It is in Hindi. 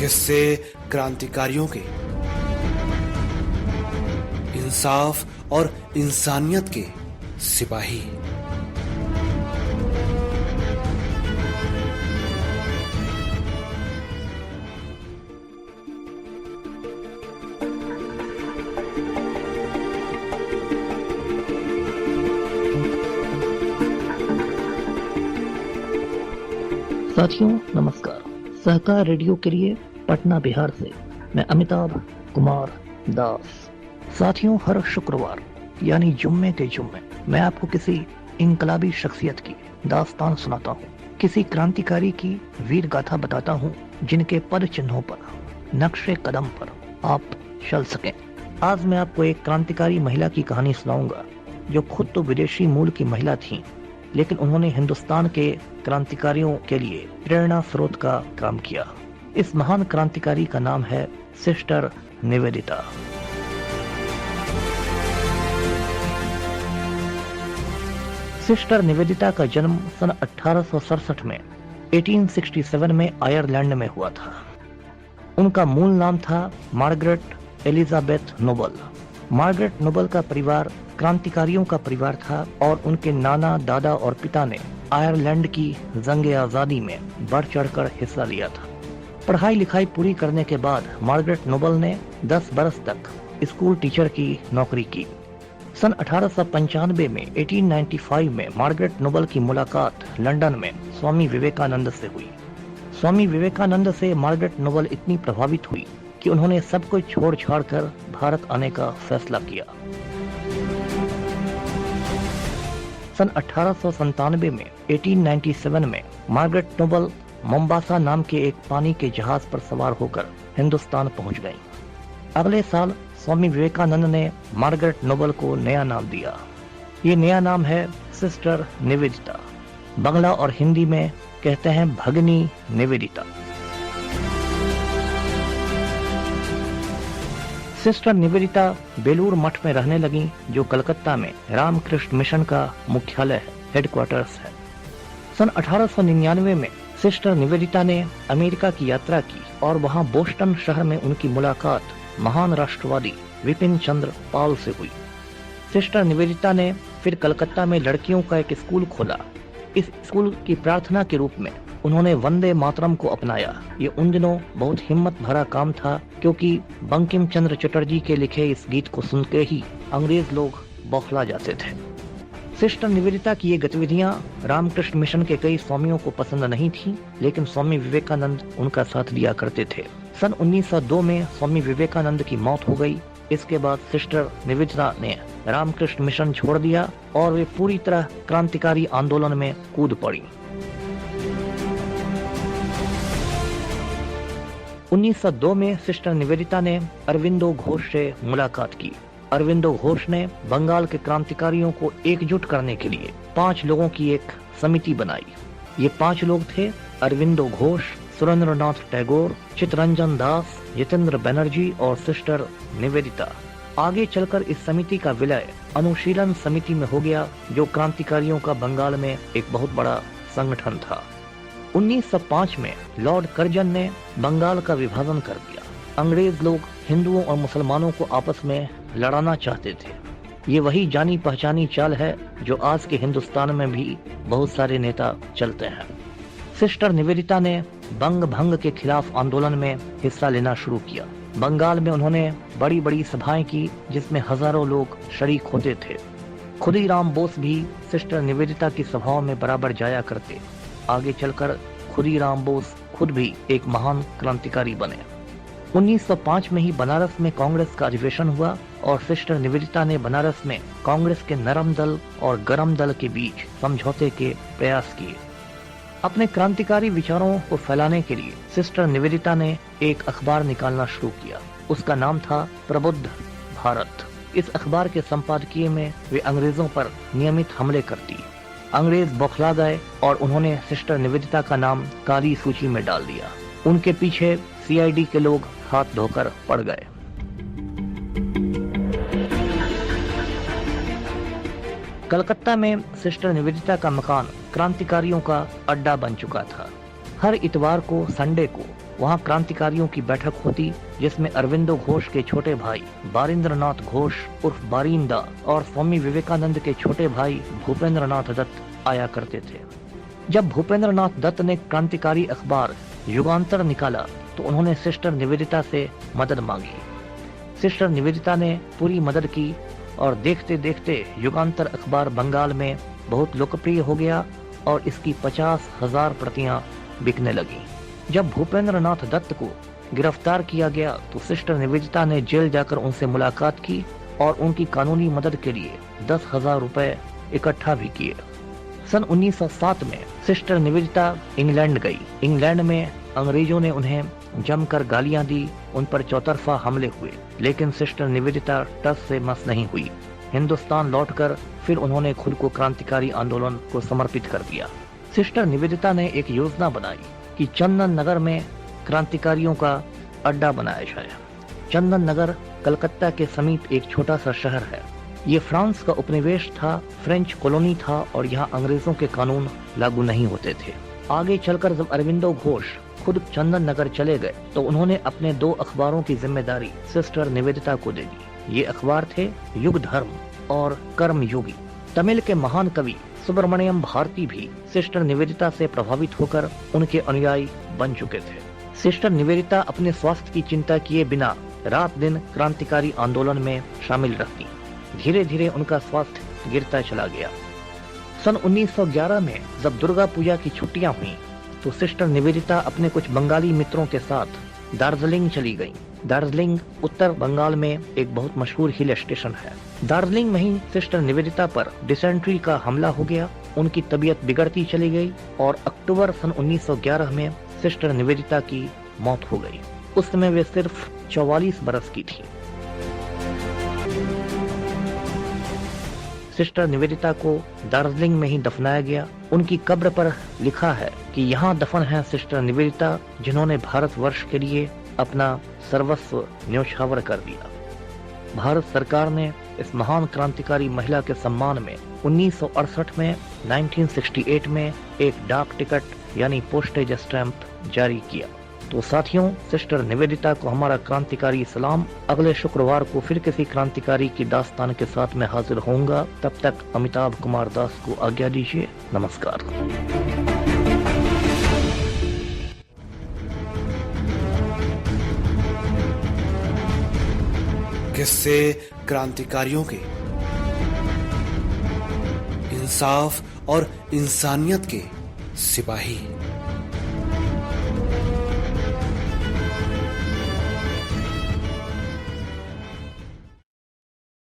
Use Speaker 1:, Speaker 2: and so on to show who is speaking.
Speaker 1: किस्से क्रांतिकारियों के, इंसाफ और इंसानियत के सिपाही।
Speaker 2: साथियों नमस्कार। सहकार रेडियो के लिए पटना बिहार से मैं अमिताभ कुमार दास। साथियों, हर शुक्रवार यानी जुम्मे के जुम्मे मैं आपको किसी इनकलाबी शख्सियत की दास्तान सुनाता हूँ, किसी क्रांतिकारी की वीर गाथा बताता हूँ जिनके पद चिन्हों पर, नक्शे कदम पर आप चल सकें। आज मैं आपको एक क्रांतिकारी महिला की कहानी सुनाऊंगा जो खुद तो विदेशी मूल की महिला थी, लेकिन उन्होंने हिंदुस्तान के क्रांतिकारियों के लिए प्रेरणा स्रोत का काम किया। इस महान क्रांतिकारी का नाम है सिस्टर निवेदिता। सिस्टर निवेदिता का जन्म सन 1867 में 1867 में आयरलैंड में हुआ था। उनका मूल नाम था Margaret Elizabeth Noble. Margaret Noble का परिवार क्रांतिकारियों का परिवार था और उनके नाना, दादा और पिता ने आयरलैंड की जंग आजादी में बढ़ चढ़कर हिस्सा लिया था। पढ़ाई लिखाई पूरी करने के बाद मार्गरेट नोबल ने 10 बरस तक स्कूल टीचर की नौकरी की। सन 1895 में 1895 में मार्गरेट नोबल की मुलाकात लंदन में स्वामी विवेकानंद से हुई। स्वामी विवेकानंद से मार्गरेट नोबल इतनी प्रभावित हुई कि उन्होंने सब कुछ छोड़ छाड़ कर भारत आने का फैसला किया। सन 1897 में 1897 में मार्गरेट नोबल मोम्बासा नाम के एक पानी के जहाज पर सवार होकर हिंदुस्तान पहुंच गईं। अगले साल स्वामी विवेकानंद ने मार्गरेट नोबल को नया नाम दिया। ये नया नाम है सिस्टर निवेदिता। बांग्ला और हिंदी में कहते हैं भगनी निवेदिता। सिस्टर निवेदिता बेलूर मठ में रहने लगी, जो कलकत्ता में रामकृष्ण मिशन का मुख्यालय है, हेडक्वार्टर्स है। सन 1899 में सिस्टर निवेदिता ने अमेरिका की यात्रा की और वहां बोस्टन शहर में उनकी मुलाकात महान राष्ट्रवादी विपिन चंद्र पाल से हुई। सिस्टर निवेदिता ने फिर कलकत्ता में लड़कियों का एक स्कूल खोला। इस स्कूल की प्रार्थना के रूप में उन्होंने वंदे मातरम को अपनाया। ये उन दिनों बहुत हिम्मत भरा काम था, क्योंकि बंकिम चंद्र चटर्जी के लिखे इस गीत को सुनते ही अंग्रेज लोग बौखला जाते थे। सिस्टर निवेदिता की ये गतिविधियां रामकृष्ण मिशन के कई स्वामियों को पसंद नहीं थी, लेकिन स्वामी विवेकानंद उनका साथ दिया करते थे। सन 1902 में स्वामी विवेकानंद की मौत हो गई। इसके बाद सिस्टर निवेदिता ने रामकृष्ण मिशन छोड़ दिया और वे पूरी तरह क्रांतिकारी आंदोलन में कूद पड़ी। 1902 में सिस्टर निवेदिता ने अरविंदो घोष से मुलाकात की। अरविंदो घोष ने बंगाल के क्रांतिकारियों को एकजुट करने के लिए 5 लोगों की एक समिति बनाई। ये 5 लोग थे अरविंदो घोष, सुरेंद्रनाथ टैगोर, चित्तरंजन दास, जितेंद्र बनर्जी और सिस्टर निवेदिता। आगे चलकर इस समिति का विलय अनुशीलन समिति में हो गया, जो क्रांतिकारियों का बंगाल में एक बहुत बड़ा संगठन था। 1905 में लॉर्ड कर्जन ने बंगाल का विभाजन कर दिया। अंग्रेज लोग हिंदुओं और मुसलमानों को आपस में लड़ाना चाहते थे। ये वही जानी पहचानी चाल है जो आज के हिंदुस्तान में भी बहुत सारे नेता चलते हैं। सिस्टर निवेदिता ने बंग भंग के खिलाफ आंदोलन में हिस्सा लेना शुरू किया। बंगाल में उन्होंने बड़ी बड़ी सभाएं की, जिसमें हजारों लोग शरीक होते थे। खुदीराम बोस भी सिस्टर निवेदिता की सभाओं में बराबर जाया करते। आगे चलकर खुदीराम बोस खुद भी एक महान क्रांतिकारी बने। 1905 में ही बनारस में कांग्रेस का अधिवेशन हुआ और सिस्टर निवेदिता ने बनारस में कांग्रेस के नरम दल और गरम दल के बीच समझौते के प्रयास किए। अपने क्रांतिकारी विचारों को फैलाने के लिए सिस्टर निवेदिता ने एक अखबार निकालना शुरू किया। उसका नाम था प्रबुद्ध भारत। इस अखबार के संपादकीय में वे अंग्रेजों पर नियमित हमले करती। अंग्रेज बौखला गए और उन्होंने सिस्टर निवेदिता का नाम काली सूची में डाल दिया। उनके पीछे सीआईडी के लोग हाथ धोकर पड़ गए। कलकत्ता में सिस्टर निवेदिता का मकान क्रांतिकारियों का अड्डा बन चुका था। हर इतवार को, संडे को वहाँ क्रांतिकारियों की बैठक होती, जिसमें अरविंदो घोष के छोटे भाई बारिंद्रनाथ घोष उर्फ बारिंदा और स्वामी विवेकानंद के छोटे भाई भूपेंद्रनाथ दत्त आया करते थे। जब भूपेंद्रनाथ दत्त ने क्रांतिकारी अखबार युगांतर निकाला तो उन्होंने सिस्टर निवेदिता से मदद मांगी। सिस्टर निवेदिता ने पूरी मदद की और देखते देखते युगांतर अखबार बंगाल में बहुत लोकप्रिय हो गया और इसकी 50,000 प्रतियां बिकने लगी। जब भूपेंद्रनाथ दत्त को गिरफ्तार किया गया तो सिस्टर निवेदिता ने जेल जाकर उनसे मुलाकात की और उनकी कानूनी मदद के लिए 10,000 रुपए इकट्ठा भी किए। सन 1907 में सिस्टर निवेदिता इंग्लैंड गई। इंग्लैंड में अंग्रेजों ने उन्हें जमकर गालियां दी, उन पर चौतरफा हमले हुए, लेकिन सिस्टर निवेदिता टस से मस नहीं हुई। हिंदुस्तान लौटकर फिर उन्होंने खुद को क्रांतिकारी आंदोलन को समर्पित कर दिया। सिस्टर निवेदिता ने एक योजना बनाई कि चंदन नगर में क्रांतिकारियों का अड्डा बनाया जाए। चंदन नगर कलकत्ता के समीप एक छोटा सा शहर है। ये फ्रांस का उपनिवेश था, फ्रेंच कॉलोनी था और यहाँ अंग्रेजों के कानून लागू नहीं होते थे। आगे चलकर जब अरविंदो घोष खुद चंदन नगर चले गए तो उन्होंने अपने 2 अखबारों की जिम्मेदारी सिस्टर निवेदिता को दे दी। ये अखबार थे युग धर्म और कर्म योगी। तमिल के महान कवि सुब्रमण्यम भारती भी सिस्टर निवेदिता से प्रभावित होकर उनके अनुयायी बन चुके थे। सिस्टर निवेदिता अपने स्वास्थ्य की चिंता किए बिना रात दिन क्रांतिकारी आंदोलन में शामिल रहती। धीरे धीरे उनका स्वास्थ्य गिरता चला गया। सन 1911 में जब दुर्गा पूजा की छुट्टियां हुई तो सिस्टर निवेदिता अपने कुछ बंगाली मित्रों के साथ दार्जिलिंग चली गईं। दार्जिलिंग उत्तर बंगाल में एक बहुत मशहूर हिल स्टेशन है। दार्जिलिंग में ही सिस्टर निवेदिता पर डिसेंट्री का हमला हो गया। उनकी तबीयत बिगड़ती चली गई और अक्टूबर सन 1911 में सिस्टर निवेदिता की मौत हो गई। उस समय वे सिर्फ 44 बरस की थी। सिस्टर निवेदिता को दार्जिलिंग में ही दफनाया गया। उनकी कब्र पर लिखा है कि यहाँ दफन है सिस्टर निवेदिता, जिन्होंने भारतवर्ष के लिए अपना सर्वस्व न्योछावर कर दिया। भारत सरकार ने इस महान क्रांतिकारी महिला के सम्मान में 1968 में 1968 में एक डाक टिकट यानी पोस्टेज स्टैंप जारी किया। तो साथियों, सिस्टर निवेदिता को हमारा क्रांतिकारी सलाम। अगले शुक्रवार को फिर किसी क्रांतिकारी की दास्तान के साथ मैं हाजिर होऊंगा। तब तक अमिताभ कुमार दास को आज्ञा दीजिए। नमस्कार।
Speaker 1: किस्से क्रांतिकारियों के, इंसाफ और इंसानियत के सिपाही।